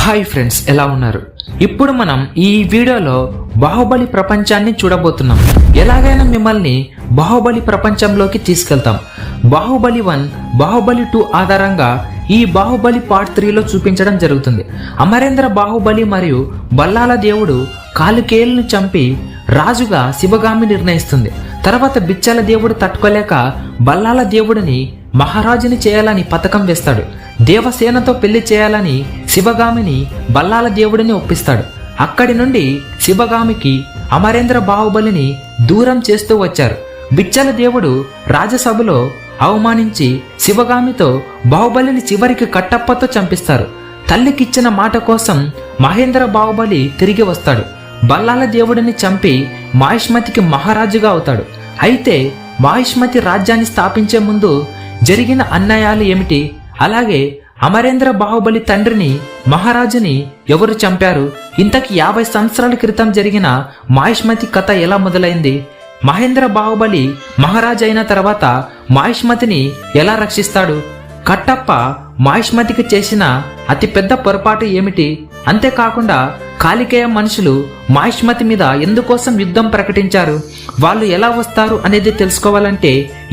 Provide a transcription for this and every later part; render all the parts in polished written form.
Hi friends, ఎలా ఉన్నారు? ఇప్పుడు మనం ఈ వీడియోలో బాహుబలి ప్రపంచాన్ని చూడబోతున్నాం. ఎలాగైనా మిమ్మల్ని బాహుబలి ప్రపంచంలోకి తీసుకెళ్తాం. బాహుబలి 1, బాహుబలి 2 ఆధారంగా ఈ బాహుబలి పార్ట్ 3లో చూపించడం జరుగుతుంది. అమరేంద్ర బాహుబలి మరియు బల్లాల దేవుడు కాలుకేయులను చంపి రాజుగా శివగామి నిర్ణయిస్తుంది. తర్వాత బిచ్చల దేవుడు తట్టుకోలేక బల్లాల దేవుడిని మహారాజుని చేయాలని పథకం వేస్తాడు. దేవసేనతో పెళ్లి చేయాలని శివగామిని బల్లాల దేవుడిని ఒప్పిస్తాడు. అక్కడి నుండి శివగామికి అమరేంద్ర బాహుబలిని దూరం చేస్తూ వచ్చారు. బిచ్చల దేవుడు రాజసభలో అవమానించి శివగామితో బాహుబలిని చివరికి కట్టప్పతో చంపిస్తారు. తల్లికిచ్చిన మాట కోసం మహేంద్ర బాహుబలి తిరిగి వస్తాడు. బల్లాల దేవుడిని చంపి మాహిష్మతికి మహారాజుగా అవుతాడు. అయితే మాహిష్మతి రాజ్యాన్ని స్థాపించే ముందు జరిగిన అన్యాయాలు ఏమిటి, అలాగే అమరేంద్ర బాహుబలి తండ్రిని మహారాజుని ఎవరు చంపారు, ఇంతకి 50 సంవత్సరాల క్రితం జరిగిన మాహిష్మతి కథ ఎలా మొదలైంది, మహేంద్ర బాహుబలి మహారాజు అయిన తర్వాత మాహిష్మతిని ఎలా రక్షిస్తాడు, కట్టప్ప మాహిష్మతికి చేసిన అతిపెద్ద పొరపాటు ఏమిటి, అంతేకాకుండా కాలికేయ మనుషులు మాహిష్మతి మీద ఎందుకోసం యుద్ధం ప్రకటించారు, వాళ్ళు ఎలా వస్తారు అనేది తెలుసుకోవాలంటే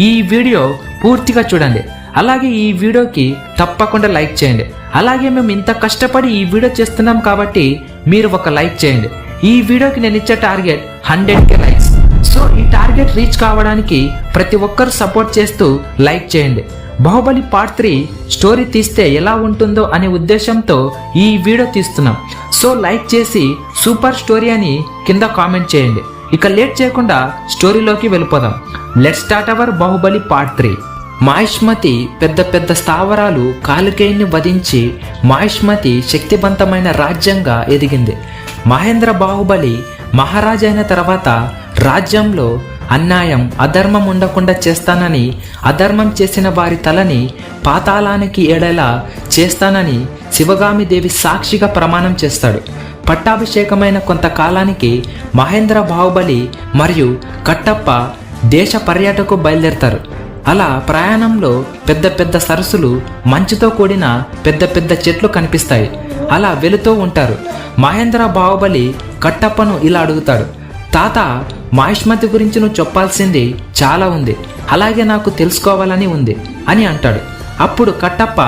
ఈ వీడియో పూర్తిగా చూడండి. అలాగే ఈ వీడియోకి తప్పకుండా లైక్ చేయండి. అలాగే మేము ఇంత కష్టపడి ఈ వీడియో చేస్తున్నాం కాబట్టి మీరు ఒక లైక్ చేయండి. ఈ వీడియోకి నేను ఇచ్చే టార్గెట్ 100K లైక్స్. సో ఈ టార్గెట్ రీచ్ కావడానికి ప్రతి ఒక్కరు సపోర్ట్ చేస్తూ లైక్ చేయండి. బాహుబలి పార్ట్ 3 స్టోరీ తీస్తే ఎలా ఉంటుందో అనే ఉద్దేశంతో ఈ వీడియో తీస్తున్నాం. సో లైక్ చేసి సూపర్ స్టోరీ అని కింద కామెంట్ చేయండి. ఇక లేట్ చేయకుండా స్టోరీలోకి వెళ్ళిపోదాం. Let's start our Baahubali part 3. Mahishmati పెద్ద స్థావరాలు కాలికేయుని వధించి మాహిష్మతి శక్తివంతమైన రాజ్యంగా ఎదిగింది. మహేంద్ర బాహుబలి మహారాజైన తర్వాత రాజ్యంలో అన్యాయం అధర్మం ఉండకుండా చేస్తానని, అధర్మం చేసిన వారి తలని పాతాళానికి ఏడేలా చేస్తానని శివగామి దేవి సాక్షిగా ప్రమాణం చేస్తాడు. పట్టాభిషేకమైన కొంతకాలానికి మహేంద్ర బాహుబలి మరియు కట్టప్ప దేశ పర్యటనకు బయలుదేరతారు. అలా ప్రయాణంలో పెద్ద సరస్సులు, మంచుతో కూడిన పెద్ద చెట్లు కనిపిస్తాయి. అలా వెళుతూ ఉంటారు. మహేంద్ర బాహుబలి కట్టప్పను ఇలా అడుగుతాడు, తాత, మాహిష్మతి గురించి నువ్వు చెప్పాల్సింది చాలా ఉంది, అలాగే నాకు తెలుసుకోవాలని ఉంది అని అంటాడు. అప్పుడు కట్టప్ప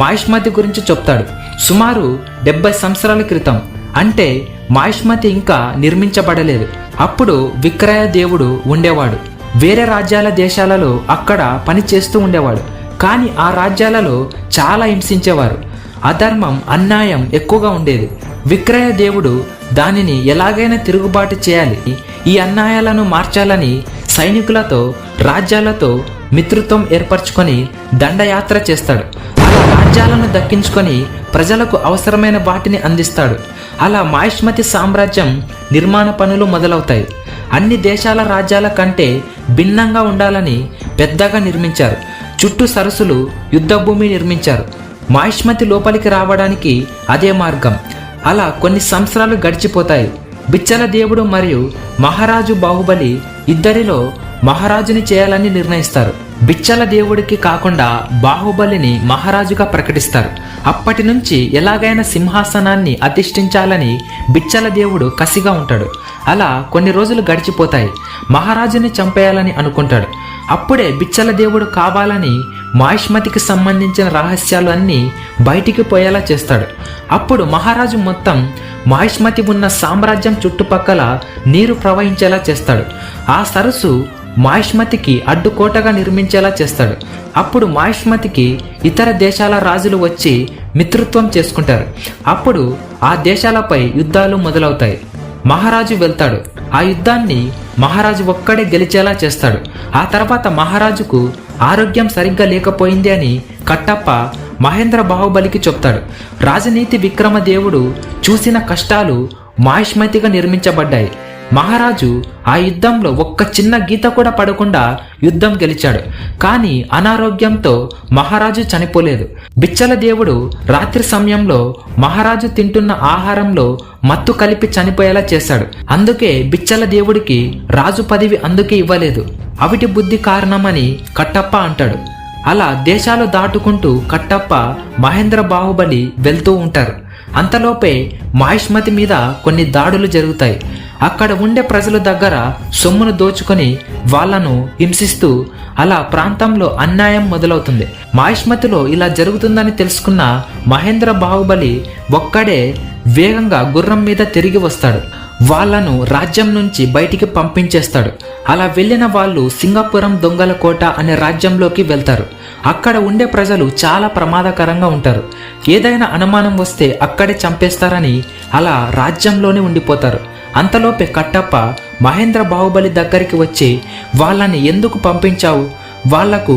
మాహిష్మతి గురించి చెప్తాడు. సుమారు 70 సంవత్సరాల క్రితం, అంటే మాహిష్మతి ఇంకా నిర్మించబడలేదు, అప్పుడు విక్రయ దేవుడు ఉండేవాడు. వేరే రాజ్యాల దేశాలలో అక్కడ పని చేస్తూ ఉండేవాడు. కానీ ఆ రాజ్యాలలో చాలా హింసించేవారు. అధర్మం అన్యాయం ఎక్కువగా ఉండేది. విక్రయ దేవుడు దానిని ఎలాగైనా తిరుగుబాటు చేయాలి, ఈ అన్యాయాలను మార్చాలని సైనికులతో రాజ్యాలతో మిత్రత్వం ఏర్పరచుకొని దండయాత్ర చేస్తాడు. అలా రాజ్యాలను దక్కించుకొని ప్రజలకు అవసరమైన వాటిని అందిస్తాడు. అలా మాహిష్మతి సామ్రాజ్యం నిర్మాణ పనులు మొదలవుతాయి. అన్ని దేశాల రాజ్యాల కంటే భిన్నంగా ఉండాలని పెద్దగా నిర్మించారు. చుట్టూ సరస్సులు, యుద్ధభూమి నిర్మించారు. మాహిష్మతి లోపలికి రావడానికి అదే మార్గం. అలా కొన్ని సంవత్సరాలు గడిచిపోతాయి. బిచ్చల దేవుడు మరియు మహారాజు బాహుబలి ఇద్దరిలో మహారాజుని చేయాలని నిర్ణయిస్తారు. బిచ్చల దేవుడికి కాకుండా బాహుబలిని మహారాజుగా ప్రకటిస్తారు. అప్పటి నుంచి ఎలాగైనా సింహాసనాన్ని అధిష్ఠించాలని బిచ్చల దేవుడు కసిగా ఉంటాడు. అలా కొన్ని రోజులు గడిచిపోతాయి. మహారాజుని చంపేయాలని అనుకుంటాడు. అప్పుడే బిచ్చల దేవుడు కావాలని మాహిష్మతికి సంబంధించిన రహస్యాలు అన్నీ బయటికి పోయేలా చేస్తాడు. అప్పుడు మహారాజు మొత్తం మాహిష్మతి ఉన్న సామ్రాజ్యం చుట్టుపక్కల నీరు ప్రవహించేలా చేస్తాడు. ఆ సరస్సు మాహిష్మతికి అడ్డుకోటగా నిర్మించేలా చేస్తాడు. అప్పుడు మాహిష్మతికి ఇతర దేశాల రాజులు వచ్చి మిత్రత్వం చేసుకుంటారు. అప్పుడు ఆ దేశాలపై యుద్ధాలు మొదలవుతాయి. మహారాజు వెళ్తాడు. ఆ యుద్ధాన్ని మహారాజు ఒక్కడే గెలిచేలా చేస్తాడు. ఆ తర్వాత మహారాజుకు ఆరోగ్యం సరిగ్గా లేకపోయింది అని కట్టప్ప మహేంద్ర బాహుబలికి చెప్తాడు. రాజనీతి విక్రమ దేవుడు చూసిన కష్టాలు మాహిష్మతిగా నిర్మించబడ్డాయి. మహారాజు ఆ యుద్ధంలో ఒక్క చిన్న గీత కూడా పడకుండా యుద్ధం గెలిచాడు. కానీ అనారోగ్యంతో మహారాజు చనిపోలేదు. బిచ్చల దేవుడు రాత్రి సమయంలో మహారాజు తింటున్న ఆహారంలో మత్తు కలిపి చనిపోయేలా చేశాడు. అందుకే బిచ్చల దేవుడికి రాజు పదవి అందుకే ఇవ్వలేదు. అవిటి బుద్ధి కారణమని కట్టప్ప అంటాడు. అలా దేశాలు దాటుకుంటూ కట్టప్ప మహేంద్ర బాహుబలి వెళ్తూ ఉంటారు. అంతలోపే మాహిష్మతి మీద కొన్ని దాడులు జరుగుతాయి. అక్కడ ఉండే ప్రజల దగ్గర సొమ్మును దోచుకొని వాళ్లను హింసిస్తూ అలా ప్రాంతంలో అన్యాయం మొదలవుతుంది. మాహిష్మతిలో ఇలా జరుగుతుందని తెలుసుకున్న మహేంద్ర బాహుబలి ఒక్కడే వేగంగా గుర్రం మీద తిరిగి వస్తాడు. వాళ్లను రాజ్యం నుంచి బయటికి పంపించేస్తాడు. అలా వెళ్ళిన వాళ్ళు సింగపురం దొంగల కోట అనే రాజ్యంలోకి వెళ్తారు. అక్కడ ఉండే ప్రజలు చాలా ప్రమాదకరంగా ఉంటారు. ఏదైనా అనుమానం వస్తే అక్కడే చంపేస్తారని అలా రాజ్యంలోనే ఉండిపోతారు. అంతలోపే కట్టప్ప మహేంద్ర బాహుబలి దగ్గరికి వచ్చి వాళ్ళని ఎందుకు పంపించావు, వాళ్లకు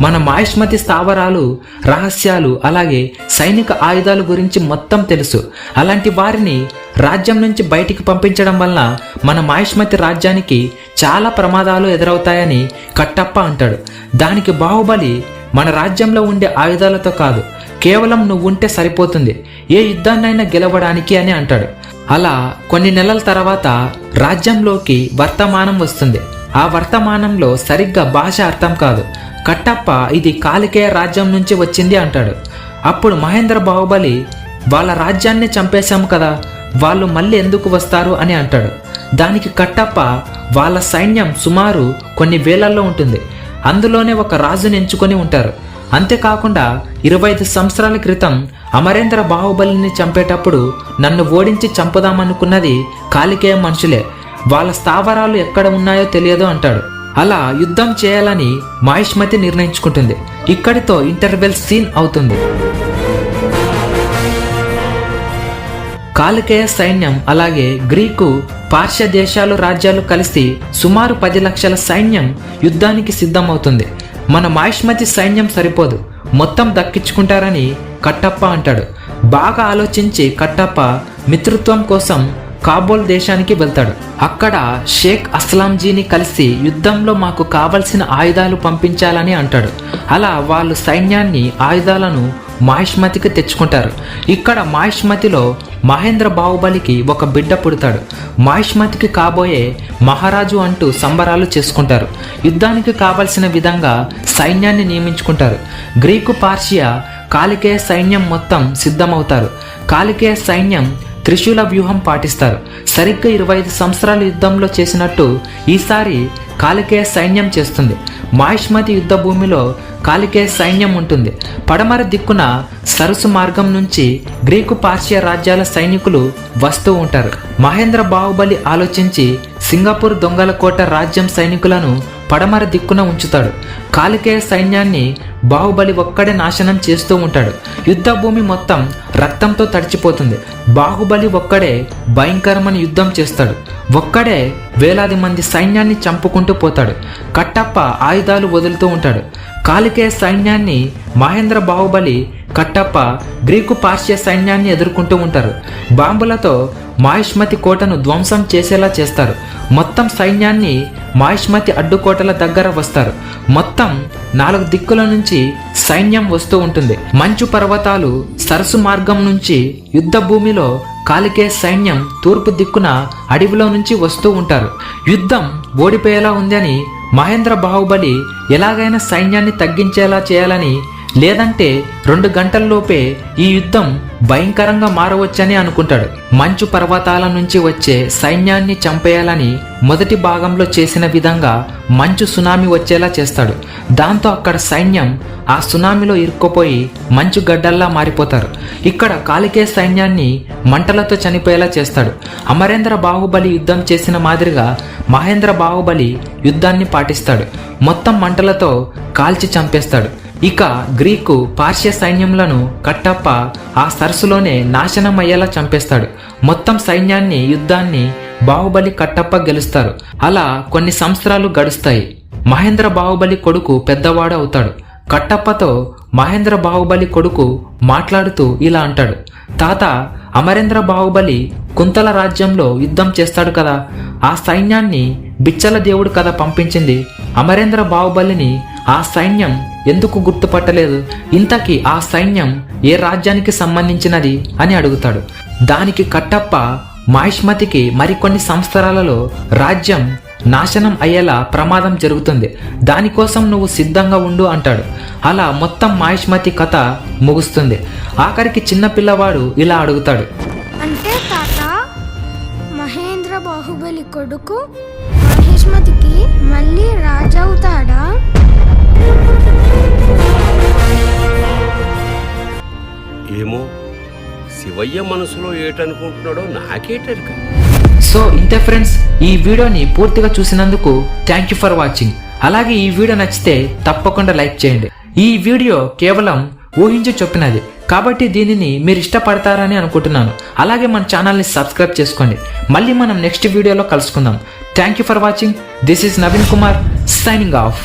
మన మాహిష్మతి స్థావరాలు రహస్యాలు అలాగే సైనిక ఆయుధాల గురించి మొత్తం తెలుసు. అలాంటి వారిని రాజ్యం నుంచి బయటికి పంపించడం వల్ల మన మాహిష్మతి రాజ్యానికి చాలా ప్రమాదాలు ఎదురవుతాయని కట్టప్ప అంటాడు. దానికి బాహుబలి, మన రాజ్యంలో ఉండే ఆయుధాలతో కాదు, కేవలం నువ్వుంటే సరిపోతుంది ఏ యుద్ధాన్నైనా గెలవడానికి అని అంటాడు. అలా కొన్ని నెలల తర్వాత రాజ్యంలోకి వర్తమానం వస్తుంది. ఆ వర్తమానంలో సరిగ్గా భాష అర్థం కాదు. కట్టప్ప ఇది కాలికేయ రాజ్యం నుంచి వచ్చింది అంటాడు. అప్పుడు మహేంద్ర బాహుబలి, వాళ్ళ రాజ్యాన్ని చంపేశాము కదా, వాళ్ళు మళ్ళీ ఎందుకు వస్తారు అని అంటాడు. దానికి కట్టప్ప, వాళ్ళ సైన్యం సుమారు కొన్ని వేలల్లో ఉంటుంది, అందులోనే ఒక రాజుని ఎంచుకొని ఉంటారు. అంతేకాకుండా 25 సంవత్సరాల క్రితం అమరేంద్ర బాహుబలిని చంపేటప్పుడు నన్ను ఓడించి చంపుదామనుకున్నది కాలికేయ మనుషులే, వాళ్ళ స్థావరాలు ఎక్కడ ఉన్నాయో తెలియదు అంటాడు. అలా యుద్ధం చేయాలని మాహిష్మతి నిర్ణయించుకుంటుంది. ఇక్కడితో ఇంటర్వెల్ సీన్ అవుతుంది. కాలికేయ సైన్యం అలాగే గ్రీకు పార్శ్య దేశాలు రాజ్యాలు కలిసి సుమారు 10 లక్షల సైన్యం యుద్ధానికి సిద్ధమవుతుంది. మన మాహిష్మతి సైన్యం సరిపోదు, మొత్తం దక్కించుకుంటారని కట్టప్ప అంటాడు. బాగా ఆలోచించి కట్టప్ప మిత్రత్వం కోసం కాబూల్ దేశానికి వెళ్తాడు. అక్కడ షేక్ అస్లాంజీని కలిసి యుద్ధంలో మాకు కావలసిన ఆయుధాలు పంపించాలని అంటాడు. అలా వాళ్ళు సైన్యాన్ని ఆయుధాలను మాహిష్మతికి తెచ్చుకుంటారు. ఇక్కడ మాహిష్మతిలో మహేంద్ర బాహుబలికి ఒక బిడ్డ పుడతాడు. మాహిష్మతికి కాబోయే మహారాజు అంటూ సంబరాలు చేసుకుంటారు. యుద్ధానికి కావలసిన విధంగా సైన్యాన్ని నియమించుకుంటారు. గ్రీకు పార్షియా కాలికేయ సైన్యం మొత్తం సిద్ధమవుతారు. కాలికేయ సైన్యం త్రిశూల వ్యూహం పాటిస్తారు. సరిగ్గా 25 సంవత్సరాల యుద్ధంలో చేసినట్టు ఈసారి కాలికేయ సైన్యం చేస్తుంది. మాహిష్మతి యుద్ధ భూమిలో కాలికేయ సైన్యం ఉంటుంది. పడమర దిక్కున సరస్సు మార్గం నుంచి గ్రీకు పార్శ్య రాజ్యాల సైనికులు వస్తూ ఉంటారు. మహేంద్ర బాహుబలి ఆలోచించి సింగపూర్ దొంగల కోట రాజ్యం సైనికులను పడమర దిక్కున ఉంచుతాడు. కాలికేయ సైన్యాన్ని బాహుబలి ఒక్కడే నాశనం చేస్తూ ఉంటాడు. యుద్ధ భూమి మొత్తం రక్తంతో తడిచిపోతుంది. బాహుబలి ఒక్కడే భయంకరమైన యుద్ధం చేస్తాడు. ఒక్కడే వేలాది మంది సైన్యాన్ని చంపుకుంటూ పోతాడు. కట్టప్ప ఆయుధాలు వదులుతూ ఉంటాడు. కాలికేయ సైన్యాన్ని మహేంద్ర బాహుబలి, కట్టప్ప గ్రీకు పార్శ్య సైన్యాన్ని ఎదుర్కొంటూ ఉంటారు. బాంబులతో మాహిష్మతి కోటను ధ్వంసం చేసేలా చేస్తారు. మొత్తం సైన్యాన్ని మాహిష్మతి అడ్డుకోటల దగ్గర వస్తారు. మొత్తం 4 దిక్కుల నుంచి సైన్యం వస్తూ ఉంటుంది. మంచు పర్వతాలు సరస్సు మార్గం నుంచి యుద్ధ భూమిలో కాలికేయ సైన్యం తూర్పు దిక్కున అడవిలో నుంచి వస్తూ ఉంటారు. యుద్ధం ఓడిపోయేలా ఉందని మహేంద్ర బాహుబలి ఎలాగైనా సైన్యాన్ని తగ్గించేలా చేయాలని, లేదంటే 2 గంటల్లోపే ఈ యుద్ధం భయంకరంగా మారవచ్చని అనుకుంటాడు. మంచు పర్వతాల నుంచి వచ్చే సైన్యాన్ని చంపేయాలని మొదటి భాగంలో చేసిన విధంగా మంచు సునామీ వచ్చేలా చేస్తాడు. దాంతో అక్కడ సైన్యం ఆ సునామీలో ఇరుక్కుపోయి మంచు గడ్డల్లా మారిపోతారు. ఇక్కడ కాలికేయ సైన్యాన్ని మంటలతో చనిపోయేలా చేస్తాడు. అమరేంద్ర బాహుబలి యుద్ధం చేసిన మాదిరిగా మహేంద్ర బాహుబలి యుద్ధాన్ని పాటిస్తాడు. మొత్తం మంటలతో కాల్చి చంపేస్తాడు. ఇక గ్రీకు పార్శ్య సైన్యంలను కట్టప్ప ఆ సరస్సులోనే నాశనం అయ్యేలా చంపేస్తాడు. మొత్తం సైన్యాన్ని యుద్ధాన్ని బాహుబలి, కట్టప్ప గెలుస్తారు. అలా కొన్ని సంవత్సరాలు గడుస్తాయి. మహేంద్ర బాహుబలి కొడుకు పెద్దవాడు అవుతాడు. కట్టప్పతో మహేంద్ర బాహుబలి కొడుకు మాట్లాడుతూ ఇలా అంటాడు, తాత, అమరేంద్ర బాహుబలి కుంతల రాజ్యంలో యుద్ధం చేస్తాడు కదా, ఆ సైన్యాన్ని బిచ్చల దేవుడు కదా పంపించింది. అమరేంద్ర బాహుబలిని ఆ సైన్యం ఎందుకు గుర్తుపట్టలేదు? ఇంతకీ ఆ సైన్యం ఏ రాజ్యానికి సంబంధించినది అని అడుగుతాడు. దానికి కట్టప్ప, మాహిష్మతికి మరికొన్ని సంవత్సరాలలో రాజ్యం నాశనం అయ్యేలా ప్రమాదం జరుగుతుంది, దానికోసం నువ్వు సిద్ధంగా ఉండు అంటాడు. అలా మొత్తం మాహిష్మతి కథ ముగుస్తుంది. ఆఖరికి చిన్న పిల్లవాడు ఇలా అడుగుతాడు, అంటే తాత మహేంద్ర బాహుబలి కొడుకు మహేష్మతికి మళ్ళీ రాజవుతాడా? ఏమో శివయ్య మనసులో ఏటనుకుంటున్నాడో నాకేటెరక. సో ఇంతే ఫ్రెండ్స్, ఈ వీడియోని పూర్తిగా చూసినందుకు థ్యాంక్ యూ ఫర్ వాచింగ్. అలాగే ఈ వీడియో నచ్చితే తప్పకుండా లైక్ చేయండి. ఈ వీడియో కేవలం ఊహించి చెప్పినది కాబట్టి దీనిని మీరు ఇష్టపడతారని అనుకుంటున్నాను. అలాగే మన ఛానల్ని సబ్స్క్రైబ్ చేసుకోండి. మళ్ళీ మనం నెక్స్ట్ వీడియోలో కలుసుకుందాం. Thank you for watching. This is Naveen Kumar signing off.